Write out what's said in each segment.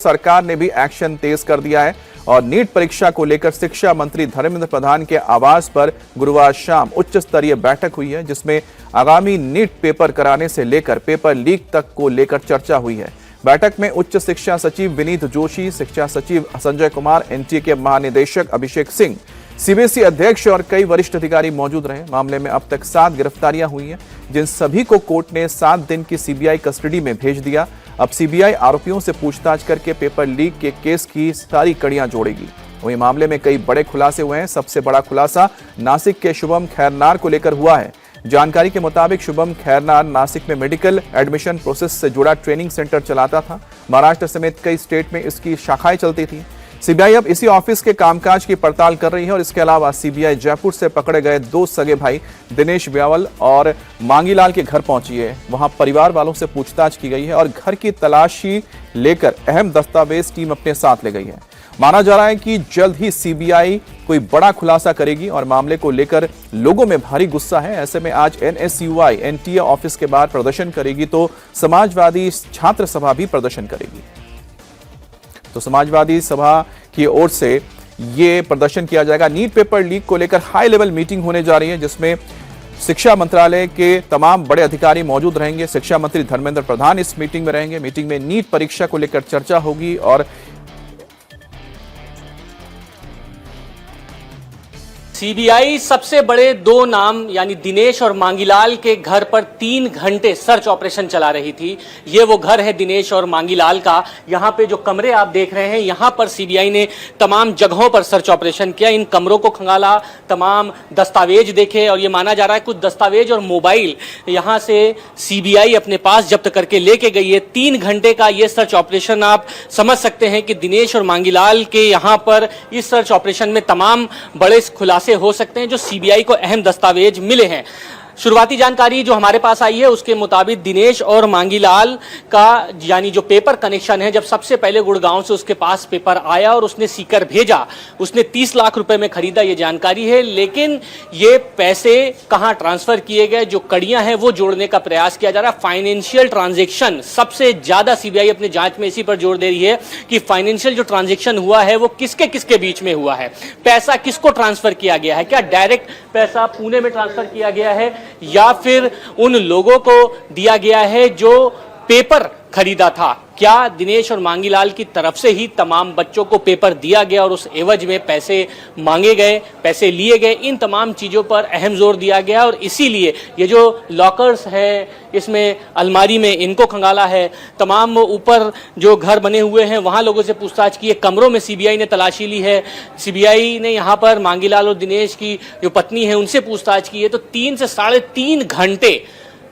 सरकार ने भी एक्शन तेज कर दिया है और नीट परीक्षा को लेकर शिक्षा मंत्री धर्मेंद्र प्रधान के आवास पर गुरुवार शाम उच्च स्तरीय बैठक हुई है, जिसमें आगामी नीट पेपर कराने से लेकर पेपर लीक तक को लेकर चर्चा हुई है। बैठक में उच्च शिक्षा सचिव विनीत जोशी, शिक्षा सचिव संजय कुमार, एनटीए के महानिदेशक अभिषेक सिंह, सीबीएसई अध्यक्ष और कई वरिष्ठ अधिकारी मौजूद रहे। मामले में अब तक 7 गिरफ्तारियां हुई हैं, जिन सभी को कोर्ट ने 7 दिन की सीबीआई कस्टडी में भेज दिया। अब सीबीआई आरोपियों से पूछताछ करके पेपर लीक के केस की सारी कड़ियां जोड़ेगी। वहीं मामले में कई बड़े खुलासे हुए हैं। सबसे बड़ा खुलासा नासिक के शुभम खैरनार को लेकर हुआ है। जानकारी के मुताबिक शुभम खैरनार नासिक में मेडिकल एडमिशन प्रोसेस से जुड़ा ट्रेनिंग सेंटर चलाता था। महाराष्ट्र समेत कई स्टेट में इसकी शाखाएं चलती थी। सीबीआई अब इसी ऑफिस के कामकाज की पड़ताल कर रही है और इसके अलावा सीबीआई जयपुर से पकड़े गए 2 सगे भाई दिनेश व्यावल और मांगीलाल के घर पहुंची है। वहां परिवार वालों से पूछताछ की गई है और घर की तलाशी लेकर अहम दस्तावेज टीम अपने साथ ले गई है। माना जा रहा है कि जल्द ही सीबीआई कोई बड़ा खुलासा करेगी और मामले को लेकर लोगों में भारी गुस्सा है। ऐसे में आज एनएसयूआई एनटीए ऑफिस के बाहर प्रदर्शन करेगी तो समाजवादी छात्र सभा भी प्रदर्शन करेगी। तो समाजवादी सभा की ओर से ये प्रदर्शन किया जाएगा। नीट पेपर लीक को लेकर हाई लेवल मीटिंग होने जा रही है, जिसमें शिक्षा मंत्रालय के तमाम बड़े अधिकारी मौजूद रहेंगे। शिक्षा मंत्री धर्मेंद्र प्रधान इस मीटिंग में रहेंगे। मीटिंग में नीट परीक्षा को लेकर चर्चा होगी और सीबीआई सबसे बड़े 2 नाम यानी दिनेश और मांगीलाल के घर पर 3 घंटे सर्च ऑपरेशन चला रही थी। ये वो घर है दिनेश और मांगीलाल का। यहाँ पे जो कमरे आप देख रहे हैं, यहाँ पर सीबीआई ने तमाम जगहों पर सर्च ऑपरेशन किया। इन कमरों को खंगाला, तमाम दस्तावेज देखे और ये माना जा रहा है कुछ दस्तावेज और मोबाइल यहाँ से सीबीआई अपने पास जब्त करके लेके गई है। 3 घंटे का ये सर्च ऑपरेशन आप समझ सकते हैं कि दिनेश और मांगीलाल के यहाँ पर इस सर्च ऑपरेशन में तमाम बड़े खुलासे हो सकते हैं जो सीबीआई को अहम दस्तावेज मिले हैं। शुरुआती जानकारी जो हमारे पास आई है उसके मुताबिक दिनेश और मांगीलाल का यानी जो पेपर कनेक्शन है, जब सबसे पहले गुड़गांव से उसके पास पेपर आया और उसने सीकर भेजा, उसने 30 लाख रुपए में खरीदा, ये जानकारी है। लेकिन ये पैसे कहां ट्रांसफर किए गए, जो कड़ियां हैं वो जोड़ने का प्रयास किया जा रहा है। फाइनेंशियल ट्रांजेक्शन सबसे ज्यादा सीबीआई अपने जांच में इसी पर जोर दे रही है कि फाइनेंशियल जो ट्रांजेक्शन हुआ है वो किसके किसके बीच में हुआ है, पैसा किसको ट्रांसफर किया गया है, क्या डायरेक्ट पैसा पुणे में ट्रांसफर किया गया है या फिर उन लोगों को दिया गया है जो पेपर खरीदा था। क्या दिनेश और मांगीलाल की तरफ से ही तमाम बच्चों को पेपर दिया गया और उस एवज में पैसे मांगे गए, पैसे लिए गए, इन तमाम चीजों पर अहम जोर दिया गया। और इसीलिए ये जो लॉकर्स है, इसमें अलमारी में इनको खंगाला है, तमाम ऊपर जो घर बने हुए हैं वहां लोगों से पूछताछ की है, कमरों में सीबीआई ने तलाशी ली है। सीबीआई ने यहाँ पर मांगीलाल और दिनेश की जो पत्नी है उनसे पूछताछ की है। तो 3 से 3.5 घंटे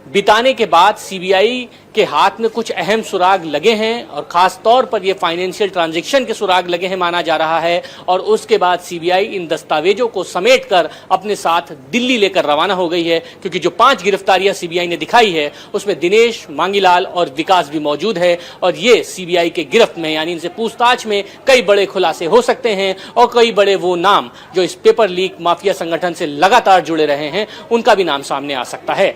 बिताने के बाद सीबीआई के हाथ में कुछ अहम सुराग लगे हैं और खास तौर पर ये फाइनेंशियल ट्रांजैक्शन के सुराग लगे हैं माना जा रहा है। और उसके बाद सीबीआई इन दस्तावेजों को समेटकर अपने साथ दिल्ली लेकर रवाना हो गई है, क्योंकि जो 5 गिरफ्तारियां सीबीआई ने दिखाई है उसमें दिनेश, मांगीलाल और विकास भी मौजूद है। और ये सीबीआई के गिरफ्त में यानी इनसे पूछताछ में कई बड़े खुलासे हो सकते हैं और कई बड़े वो नाम जो इस पेपर लीक माफिया संगठन से लगातार जुड़े रहे हैं उनका भी नाम सामने आ सकता है।